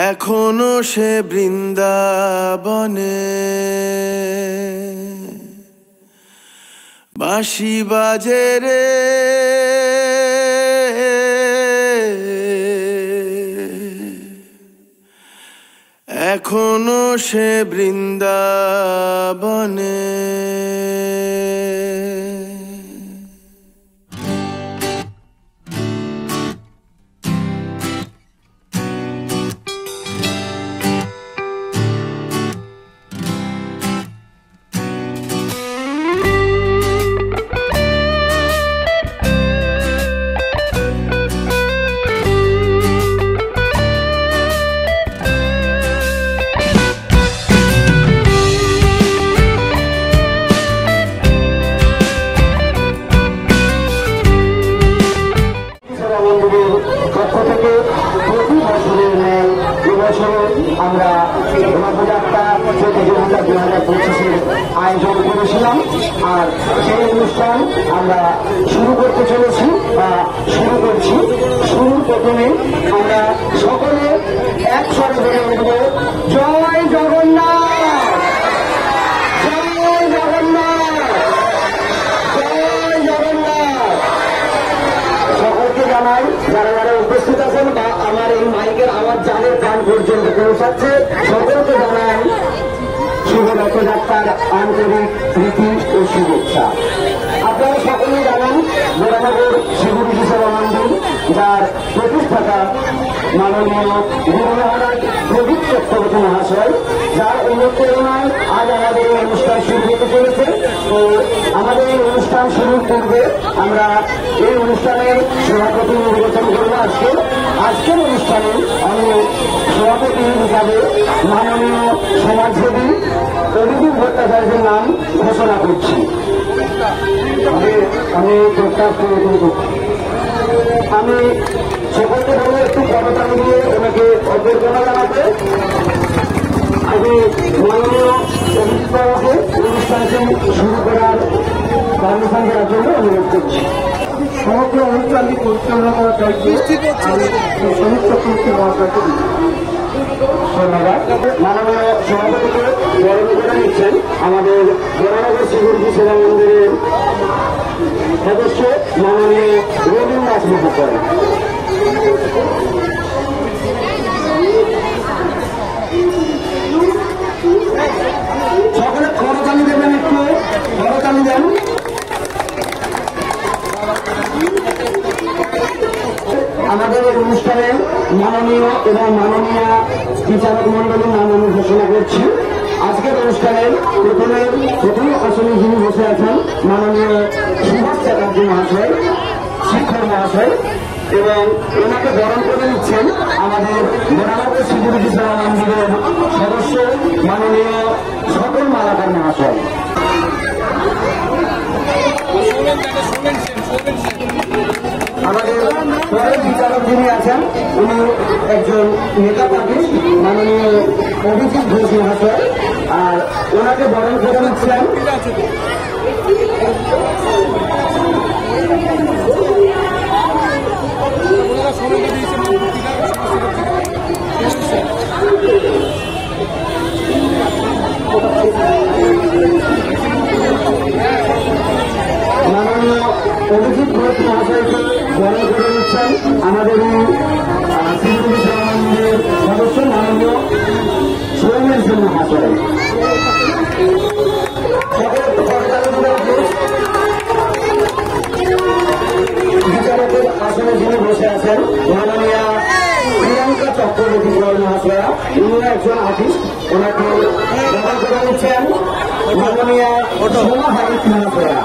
এখনো সে বৃন্দাবনে বাঁশি বাজে রে, এখনো সে বৃন্দাবনে। আমরা রথযাত্রা প্রতিযোগিতা 2025-এর আয়োজন করেছিলাম, আর সেই অনুষ্ঠান আমরা শুরু করতে চলেছি বা শুরু করছি। শুরুর প্রথমে আমরা সকলে একসাথে বলে উঠব, জয় জগন্নাথ, জয় জগন্নাথ, জয় জগন্নাথ। সকলকে জানাই যারা যারা উপস্থিত আছেন বা আমার এই মাইকের আওয়াজ যাদের কান পর্যন্ত পৌঁছাচ্ছে, সকলকে জানাই শুভ রথযাত্রার আন্তরিক প্রীতি ও শুভেচ্ছা। আপনারা সকলেই জানেন বরানগর শিবুরি সেবা মন্দির, যার প্রতিষ্ঠাতা মাননীয় গুরু মহারাজ প্রদীপ চক্রবর্তী মহাশয়, যার অনুপ্রেরণায় আজ আমাদের এই অনুষ্ঠান শুরু হতে চলেছে। তো আমাদের এই অনুষ্ঠান শুরুর পূর্বে আমরা এই অনুষ্ঠানের সভাপতি নির্বাচন করব। আজকের অনুষ্ঠানে আমি সভাপতি হিসাবে মাননীয় সমাজসেবী অভিজিৎ ভট্টাচার্যের নাম ঘোষণা করছি। আমি প্রস্তাব আমি সকলকে বলবো একটু করতালি দিয়ে ওনাকে অভ্যর্থনা জানাতে। আমি মাননীয় অভিজিৎ বাবুকে অনুষ্ঠানটি শুরু করার পারমিশন দেওয়ার জন্য অনুরোধ করছি। সমগ্র অনুষ্ঠানটি পরিচালনা করার দায়িত্ব আমি সমস্ত কমিটি মহাশয়কে দিচ্ছি। ধন্যবাদ। মাননীয় সভাপতিকে বরণ করে নিচ্ছেন আমাদের বরানগর শিবুরি সেবা মন্দিরের সদস্য মাননীয় রবীন্দ্র দাস মহাশয়। সকলে করতালি দেবেন, একটু করতালি দেন। আমাদের এই অনুষ্ঠানে মাননীয় এবং মাননীয় বিচারক মন্ডলীর নাম আমি ঘোষণা করছি। আজকের অনুষ্ঠানের প্রথম আসনে যিনি বসে আছেন মাননীয় সুভাষ চ্যাটার্জি মহাশয়, শিক্ষক মহাশয়, এবং ওনাকে বরণ করে নিচ্ছেন আমাদের বরানগর শিবুরি সেবা মন্দিরের সদস্য মাননীয় সকল মালাকার মহাশয়। আমাদের পরের বিচারক যিনি আছেন উনি একজন নেতা পার্টি মাননীয় অভিজিৎ ঘোষ মহাশয়, আর ওনাকে বরণ করে নিচ্ছেন মাননীয় অভিজিৎ ঘোষ মহাশয়কে বরণ করে নিচ্ছেন আমাদের শিবুরি সেবা মন্দিরের সদস্য মাননীয় সৌমেন সেন মহাশয়। বিচারকের আসনে যিনি বসে আছেন মাননীয় প্রিয়াঙ্কা চক্রবর্তী মহাশয়া, উনি একজন আর্টিস্ট, ওনাকে বরণ করে নিচ্ছেন মাননীয় সোমা হারিক মহাশয়া।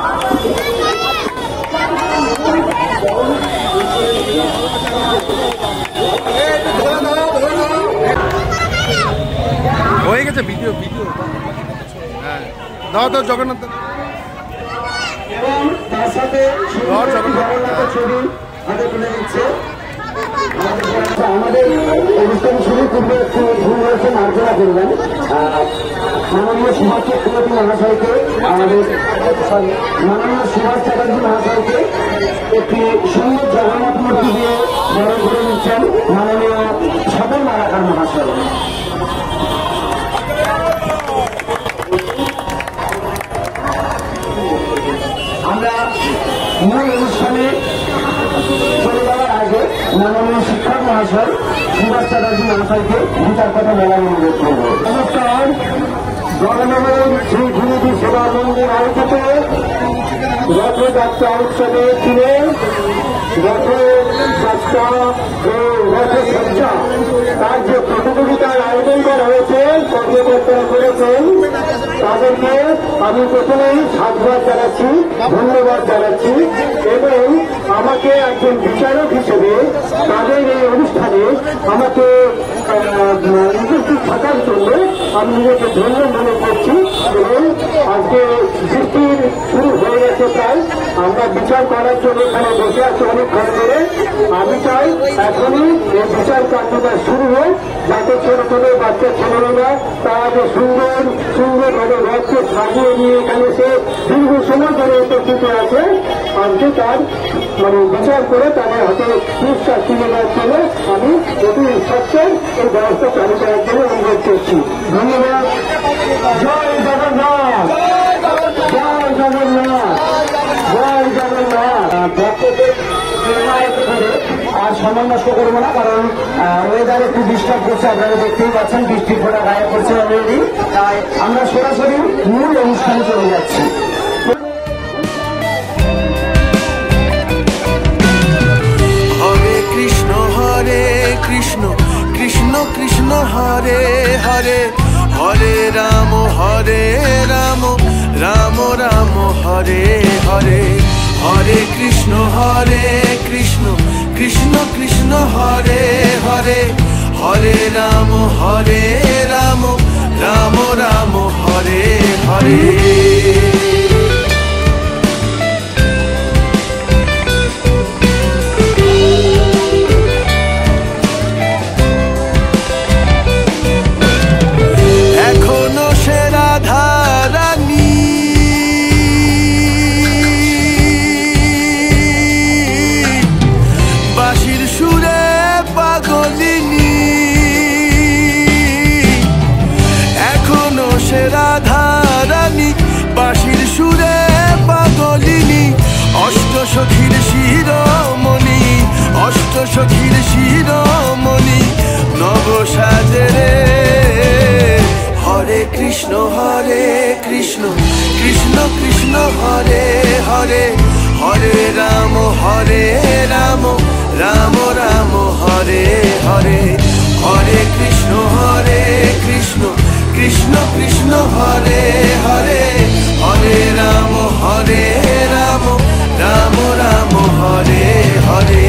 হয়ে গেছে ভিডিও হ্যাঁ দাও দাও জগন্নাথ এবং তার সাথে জগন্নাথের ছবি হাতে তুলে দিচ্ছে। আমাদের অনুষ্ঠান শুরু করবে একটু ভুল হয়েছে, মার্জনা করবেন। মাননীয় সুভাষ চক্রবর্তী মহাশয়কে, আমাদের মাননীয় সুভাষ চ্যাটার্জি মহাশয়কে একটি সুন্দর জগন্নাথ মূর্তি দিয়ে বরণ করে নিচ্ছেন মাননীয় স্বপন মালাকার মহাশয়। আমরা মূল অনুষ্ঠানে চলে যাওয়ার আগে মাননীয় শিক্ষক মহাশয় সুভাষ চ্যাটার্জি মহাশয়কে দু চার কথা বলার অনুরোধ করব। নমস্কার। জগন্নাথ শ্রী গুরুজি সেবা মন্দির আয়োজিত রথযাত্রা উৎসবে ছিলেন রথযাত্রা ও রথসজ্জা তার যে প্রতিযোগিতার আয়োজন করা হয়েছে, কর্মকর্তারা করেছেন, তাদেরকে আমি প্রথমেই সাধুবাদ জানাচ্ছি, ধন্যবাদ জানাচ্ছি এবং আমাকে একজন বিচারক হিসেবে তাদের এই অনুষ্ঠানে আমাকে উপস্থিত থাকার জন্য আমি নিজেকে ধন্য মনে করছি এবং আজকে বৃষ্টির শুরু হয়ে গেছে প্রায়, আমরা বিচার করার জন্য এখানে বসে আছি অনেকক্ষণ ধরে। আমি চাই এখনই এই বিচার কার্যটা শুরু হোক, যাতে ছোট ছোট বাচ্চা ছেলেমেয়েরা তারা যে সুন্দর সুন্দরভাবে রথকে সাজিয়ে নিয়ে এখানে সে দীর্ঘ সময় ধরে উপস্থিত আছে, আজকে তার বিচার করে তাদের হাতে পুরস্কার তুলে দেওয়ার জন্য আমি অতি সত্ত্বের এই ব্যবস্থা চালু করার জন্য অনুরোধ করছি। ধন্যবাদ। জয় জগন্নাথ, জয় জগন্নাথ, জয় জগন্নাথ। আর সময় নষ্ট করবো না, কারণ ওয়েদার একটু ডিস্টার্ব করছে, আপনারা দেখতেই পাচ্ছেন বৃষ্টির ফোঁটা গায়ে পড়ছে অলরেডি। তাই আমরা সরাসরি মূল অনুষ্ঠানে চলে যাচ্ছি। হরে কৃষ্ণ কৃষ্ণ কৃষ্ণ কৃষ্ণ হরে হরে, হরে রাম রাম রাম হরে হরে, হরে কৃষ্ণ কৃষ্ণ কৃষ্ণ কৃষ্ণ হরে হরে, হরে রাম রাম রাম হরে হরে। সখীর শিরোমণি, অষ্ট সখীর শিরোমণি নব সাজরে। হরে কৃষ্ণ কৃষ্ণ কৃষ্ণ হরে হরে, হরে রাম রাম রাম হরে হরে, হরে কৃষ্ণ কৃষ্ণ কৃষ্ণ কৃষ্ণ হরে হরে, হরে Ram Ram Ram Hare Hare.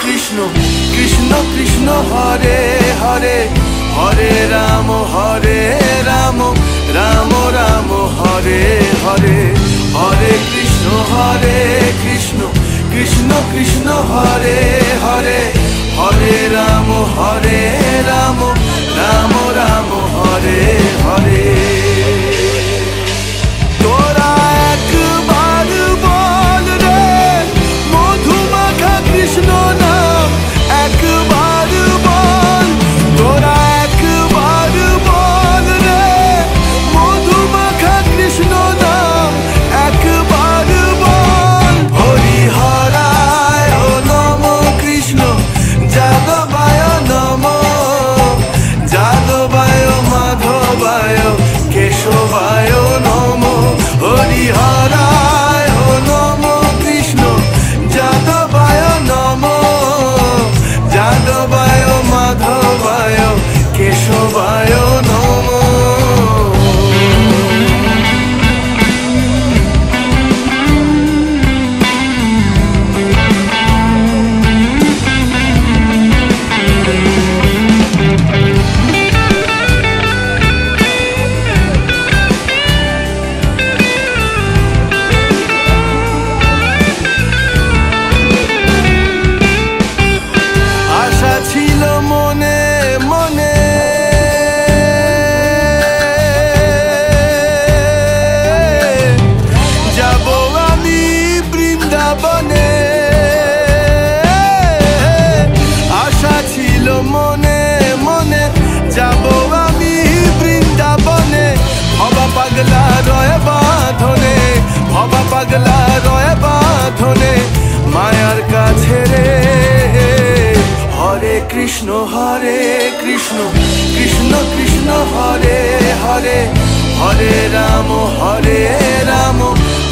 Krishna Krishna Krishna Hare Hare, Hare Rama Hare Rama Rama Rama Hare Hare Hare Krishna Krishna Krishna Hare Hare Hare Rama Rama Rama Hare Hare তোরা একবার বল রে মধুমাখা কৃষ্ণ নাম একবার বল তোরা একবার বল রে মধুমাখা কৃষ্ণ নাম একবার বল হরি হরায় নম কৃষ্ণ যাদবায় নম যাদবায় মাধবায় কেশবায় নম হরি হরায় নম কৃষ্ণ যাদবায় নম যাদবায় মাধবায় কেশবায় নম পাগলা রয় বাঁধনে ভবা পাগলা রয় বাঁধনে মায়ার কাছে রে হরে Krishna Krishna Krishna Hare Hare Hare Ram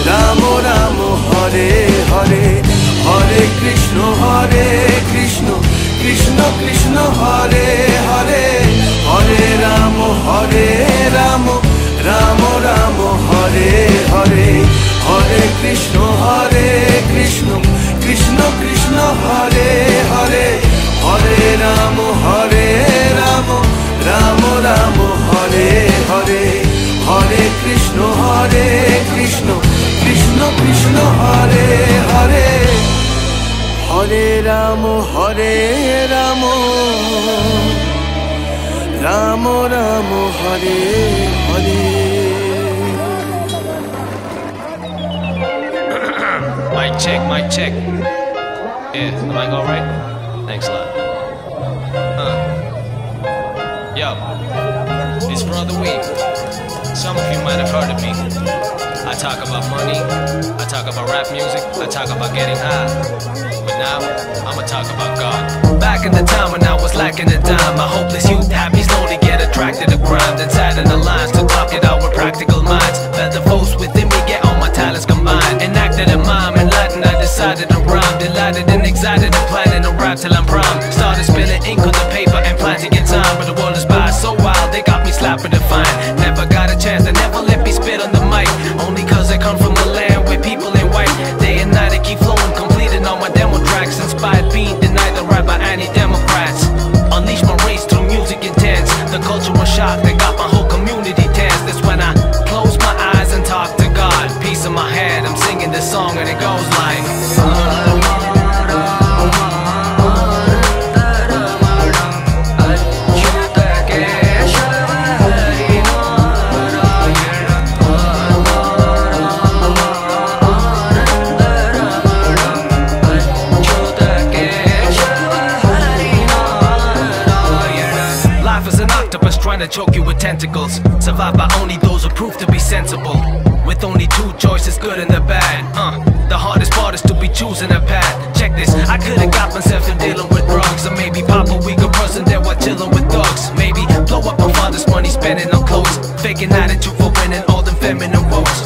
Ram Ram Hare Hare Hare Krishna Krishna Krishna Hare Hare Hare Ram Ram Ram Ram Hare Hare Hare Krishna Krishna Krishna Hare Hare Hare Ram Ram Ram Hare Hare Hare Krishna Krishna Krishna Hare Hare Hare Ram Ram Ram Ram Hare Hare Mic check. Yeah, am I all right? Thanks a lot. Yo, it's Brother Weed. Some of you might have heard of me. I talk about money, I talk about rap music, I talk about getting high. But now, I'ma talk about God. Back in the time when I was lacking a dime, my hopeless youth had me slowly get attracted to crime. Then sat in the lines to top it out with practical minds. Let the force within me get all my talents combined. Enacted a mime, enlightened, I decided to rhyme. Delighted and excited and planning to rap till I'm prime. Started spilling ink on the paper and planting in time. But the world is by so wild, they got me slapping the fine. Never got a chance, they never let me spit on the mic. Only cause I come from a land where people ain't white. Day and night I keep flowing, completing all my demo tracks. Inspired being denied the right by anti-democrats. Unleash my race through music intense. The cultural shock that got my whole community tense. That's when I close my eyes and talk to God. Peace in my head, I'm singing this song and it goes like trying to choke you with tentacles. Survived by only those who prove to be sensible. With only two choices, good and the bad. The hardest part is to be choosing a path. Check this, I could've got myself in dealing with drugs. Or maybe pop a weaker person there while chilling with thugs. Maybe blow up my father's money spending on clothes. Faking attitude for winning all them feminine votes.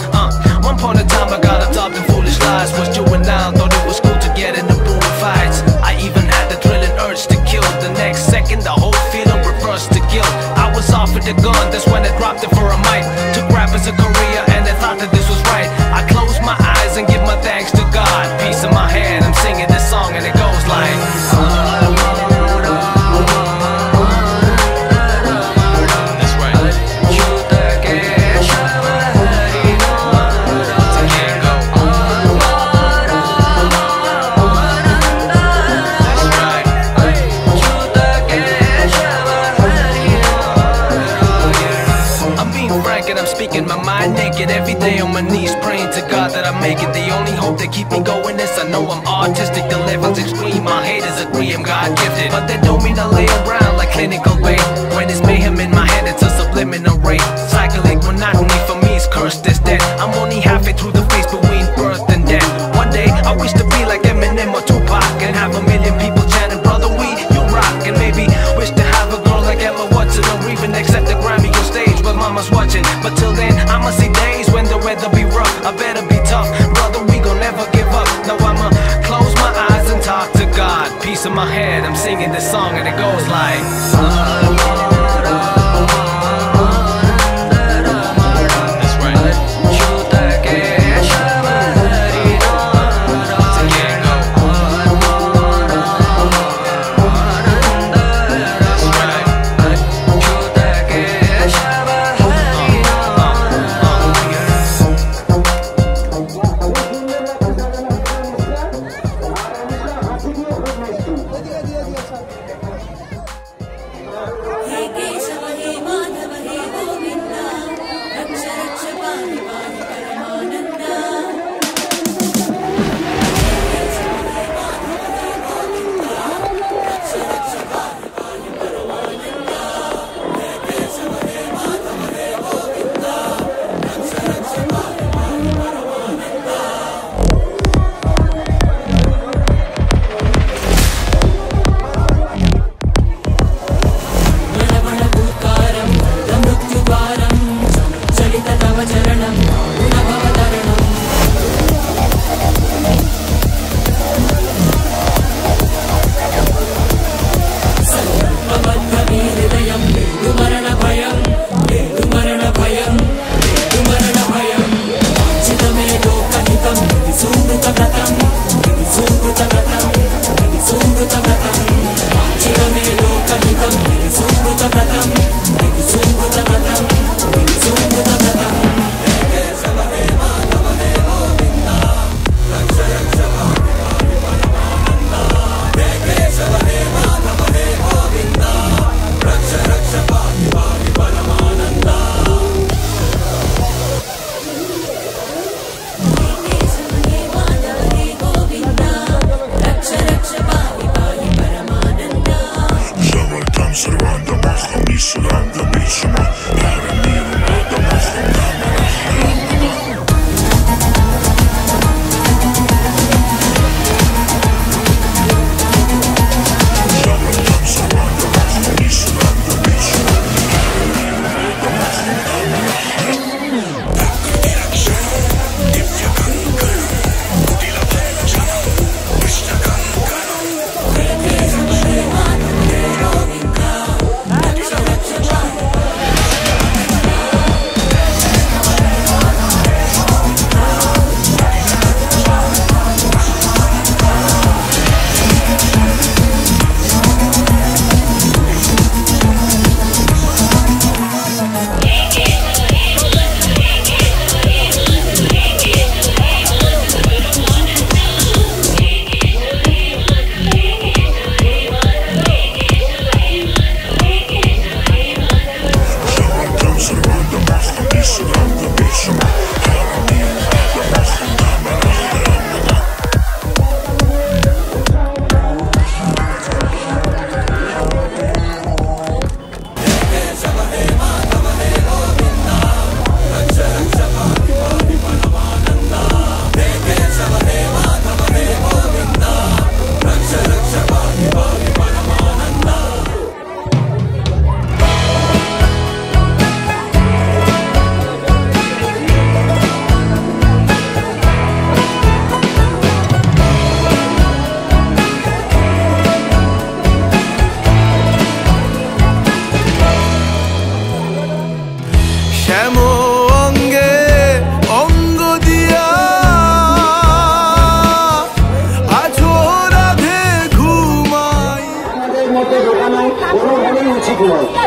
One point in time I got absorbed in foolish lies. Was juvenile, thought it was cool to get in the brutal fights. I even had the thrilling urge to kill. The next second the whole feeling reversed to guilt. I was offered a gun, that's when I dropped it for a mic. Took rap as a career and I thought that this was right. I closed my eyes and give my thanks to God. Peace in my head, I'm singing this song and it goes like it every day on my knees, praying to God that I make it. The only hope that keep me going is I know I'm autistic. The level's extreme, my haters agree I'm God gifted, but that don't mean I lay around like clinical bait. When it's mayhem in my head, it's a subliminal rate. Cycling monotony for me is cursed as death. I'm only halfway through the phase between birth and death. One day I wish to be like Eminem or Tupac and have a million people chanting, brother, you rock. And maybe wish to have a girl like Emma Watson or even accept a Grammy on stage while mama's watching. But till then I'ma see days when the weather be rough. I better be tough, brother, we gon' never give up. Now I'ma close my eyes and talk to God. Peace in my head, I'm singing this song and it goes like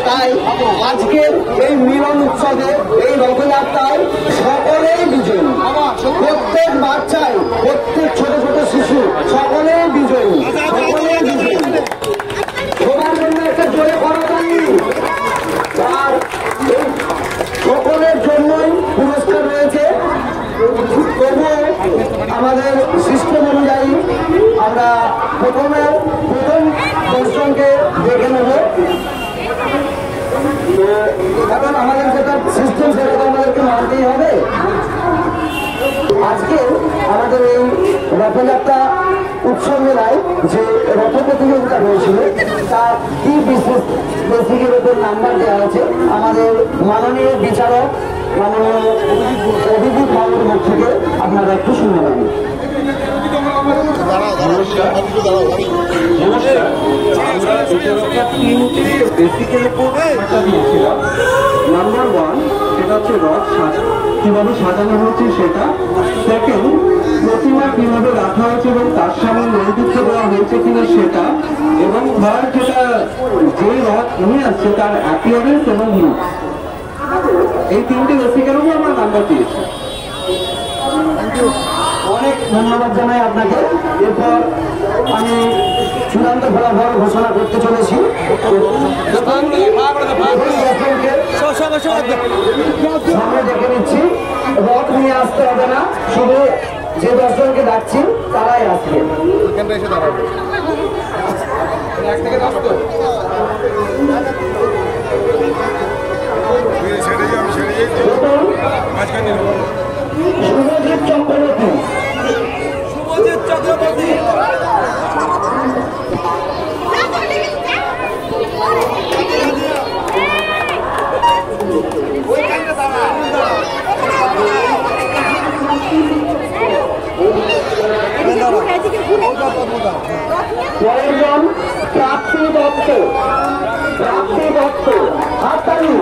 তাই আজকের এই মিলন উৎসবে এই রথযাত্রায় সকলেই বিজয়ী, প্রত্যেক বাচ্চাই, প্রত্যেক ছোট ছোট শিশু সকলেই বিজয়ী, সকলেই বিজয়ী। সবার জন্য একটা জোরে করতালি। আর সকলের জন্যই পুরস্কার রয়েছে। এখন আমাদের যেটা সিস্টেম সেটা তো আমাদেরকে মানতেই হবে। আজকে আমাদের এই রথযাত্রা উৎসব মেলায় যে রথ প্রতিযোগিতা হয়েছিল তার কি বিশেষ বেসিকের উপর নাম্বার দেওয়া হয়েছে আমাদের মাননীয় বিচারক মাননীয় অভিজিৎ বাবুর মুখ থেকে আপনারা একটু শুনে নেন। নাম্বার 1 সেটা হচ্ছে রথ কিভাবে সাজানো হয়েছে সেটা। সেকেন্ড, প্রতিমা কিভাবে রাখা হয়েছে এবং তার সামনে নৈবেদ্য দেওয়া হয়েছে কিনা সেটা। এবং থার্ড, যেটা যে রথ নিয়ে আসছে তার অ্যাপিয়ারেন্স এবং লুক, এই তিনটে বেসিকের উপর আমরা নাম্বার দিয়েছি। অনেক ধন্যবাদ জানাই আপনাকে। এরপর আমি চূড়ান্ত ফলাফল ঘোষণা করতে চলেছি। সামনে ডেকে নিচ্ছি, রথ নিয়ে আসতে হবে না, শুধু যে 10 জনকে ডাকছি তারাই আসবে। শুভজিৎ চক্রবর্তী, কয়েকজন প্রাপ্তি দত্ত, প্রাপ্তি দত্ত হাততালি।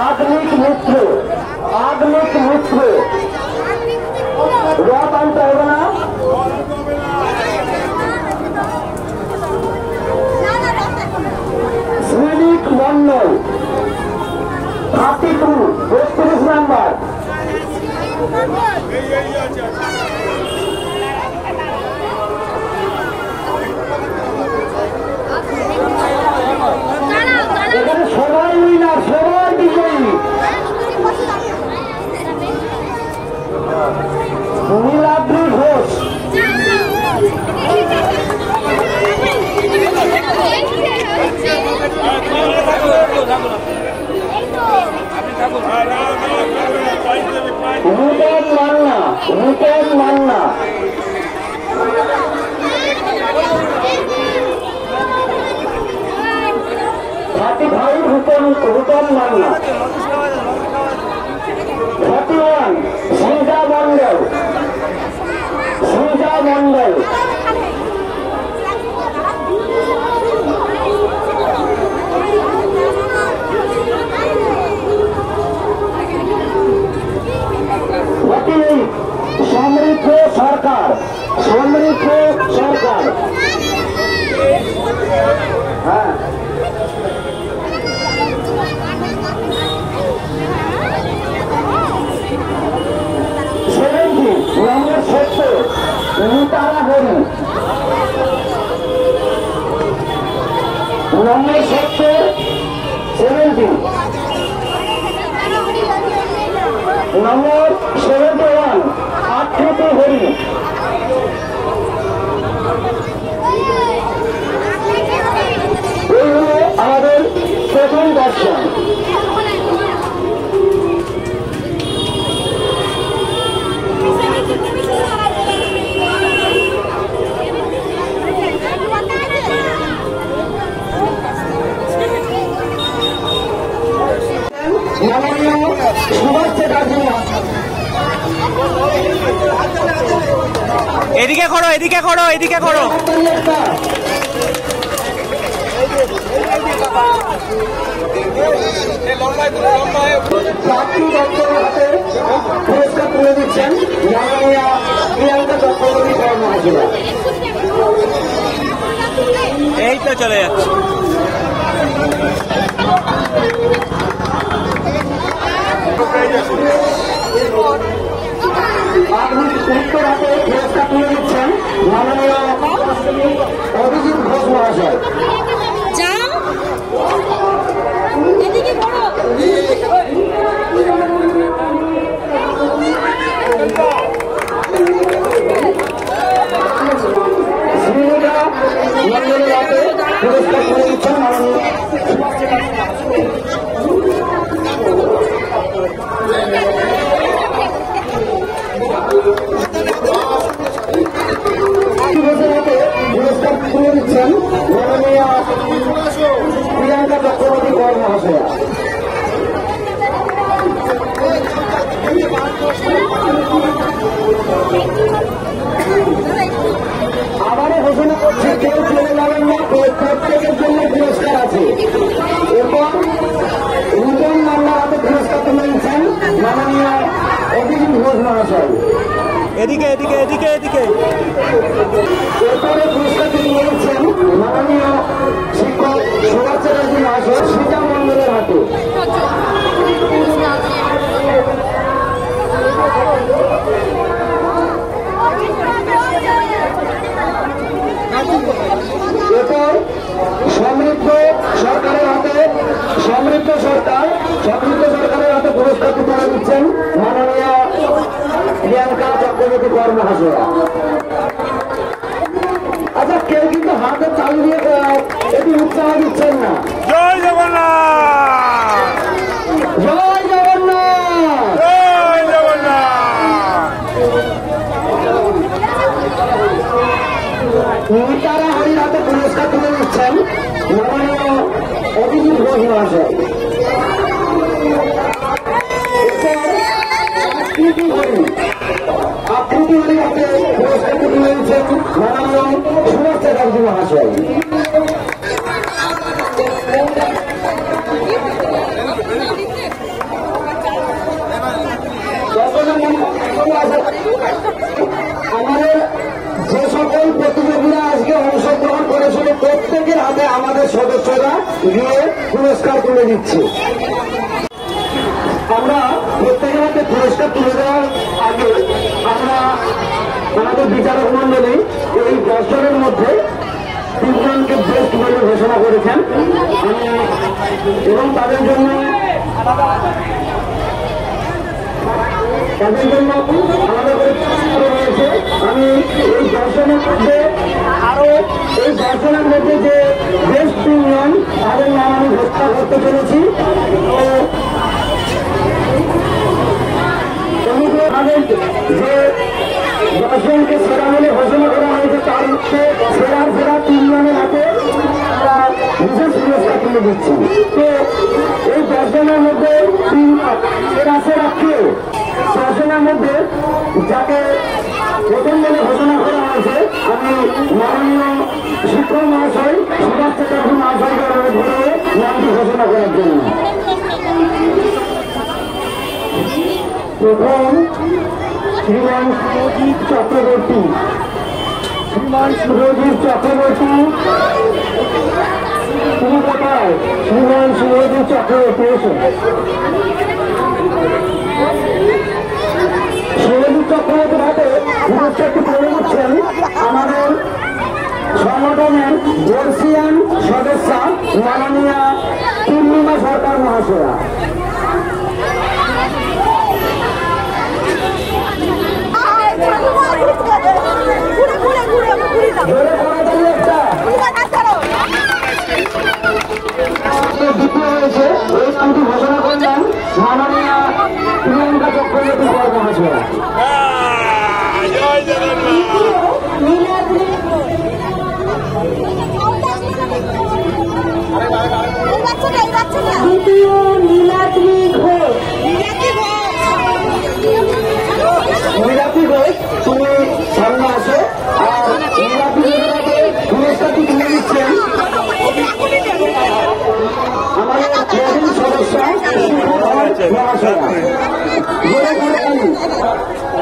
আধুনিক মিত্র, আধুনিক মিত্র রথ আনতে হবে না। শ্রীনিক মন্ডল 32 32 নাম্বার। এখানে সবাই উইনার, সবাই বিজয়ী। নীলাদ্রি ঘোষ, রূপন মান্না, রূপন মান্না, ভাই রূপন মান্না। 41 সৃজা মন্ডল, সৃজা মন্ডল। সমৃদ্ধ সরকার, সমৃদ্ধ সরকার। হ্যাঁ, নম্বর 70 নিতারা হরি, নম্বর 70 70, নম্বর 71 আকৃতি হরি। এই হলো আমাদের প্রথম দর্শন। এদিকে করো, এদিকে করো, এদিকে করো। পুরস্কার তুলে দিচ্ছেন মাননীয়া প্রিয়াঙ্কা চক্রবর্তী কর্মহাজিরা। এই তো চলে যাচ্ছে। আপনি উত্তর হাতে পুরস্কার তুলে দিচ্ছেন মাননীয় অভিজিৎ ঘোষ মহাশয়। এদিকে করো। এদিকে এদিকে এদিকে এদিকে এরপরে পুরস্কারটি নিয়েছেন মাননীয় শিক্ষক সুভাষ চ্যাটার্জি মহাশয় সীতা মন্ডলের হাতে। এরপর সমৃদ্ধ সরকারের হাতে পুরস্কারটি তুলে দিচ্ছেন মাননীয় প্রিয়াঙ্কা চক্রবর্তী কর মহাশয়া। আচ্ছা, কেউ কিন্তু হাতে তালি দিয়ে এটি উৎসাহ দিচ্ছেন না। জয় জগন্নাথ, জয় জগন্নাথ, জয় জগন্নাথ। মিতারা হরির হাতে পুরস্কার তুলে দিচ্ছেন মাননীয় অভিজিৎ ঘোষ মহাশয়। আকৃতি হরির হাতে পুরস্কারটি তুলে দিচ্ছেন মাননীয় সুভাষ চ্যাটার্জি মহাশয়। আমাদের যে সকল প্রতিযোগীরা আজকে অংশগ্রহণ করেছিল প্রত্যেকের হাতে আমাদের সদস্যরা গিয়ে পুরস্কার তুলে দিচ্ছে। আমরা প্রত্যেকের হাতে পুরস্কার তুলে দেওয়ার আগে আমরা আমাদের বিচারক মন্ডলী এই 10 জনের মধ্যে 3 জনকে বেস্ট বলে ঘোষণা করেছেন এবং তাদের জন্য আলাদা করে রয়েছে। আমি এই দর্শনের মধ্যে আরো এই দর্শনের মধ্যে যে বেস্ট 3 জন তাদের নাম আমি ঘোষণা করতে চলেছি। আমাদের যে দর্শনকে সেরা বলে ঘোষণা করা হয়েছে তার মধ্যে সেরা 3 জনের হাতে বিশেষ পুরস্কার তুলে দিচ্ছি। তো এই দর্শনের মধ্যে সেরা কেউ দর্শনের মধ্যে যাকে প্রথম বলে ঘোষণা করা হয়েছে আমি মাননীয় শিক্ষক মহাশয় সুভাষ চ্যাটার্জি মহাশয়কে অনুরোধ করে নামটি ঘোষণা করার জন্য। প্রথম শ্রীমান সুরজিৎ চক্রবর্তী। তুমি কোথায়? শ্রীমান সুরজিৎ চক্রবর্তী এসো। সুরজিৎ চক্রবর্তীর হাতে পুরস্কারটি তুলে দিচ্ছেন আমাদের সংগঠনের বর্ষিয়ান সদস্যা মাননীয়া পূর্ণিমা সরকার মহাশয়া। দ্বিতীয় হয়েছে এই নামটি ঘোষণা করলেন মাননীয়া প্রিয়াঙ্কা চক্রবর্তী কর মহাশয়া। দ্বিতীয় নীলাদ্রি ঘোষ। নীলাদ্রি ঘোষ তুমি সামনে আসো। আর নীলাদ্রি ঘোষের পুরস্কারটি তুলে দিচ্ছেন আমাদের নতুন সদস্য মহাশয়া।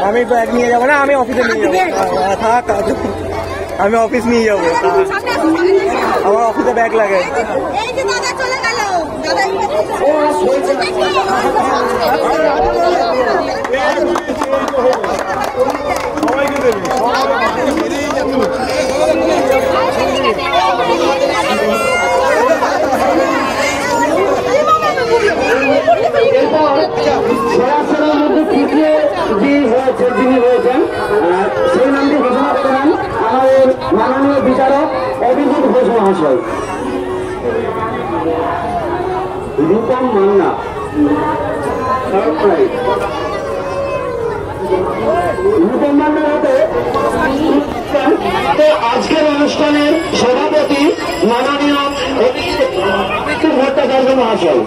আমি ব্যাগ নিয়ে যাবো না, আমি অফিসে নিয়ে যাবো। থাক, আমি অফিস নিয়ে যাবো, আমার অফিসে ব্যাগ লাগে। সবাইকে দেবে সেরার মধ্যে তৃতীয় যিনি হয়েছেন সেই নামটি ঘোষণা করেন আমাদের মাননীয় বিচারক অভিজিৎ ঘোষ মহাশয়। রূপম মান্না। রূপম মান্নার হাতে আজকের অনুষ্ঠানের সভাপতি মাননীয় অভিজিৎ ভট্টাচার্য মহাশয়।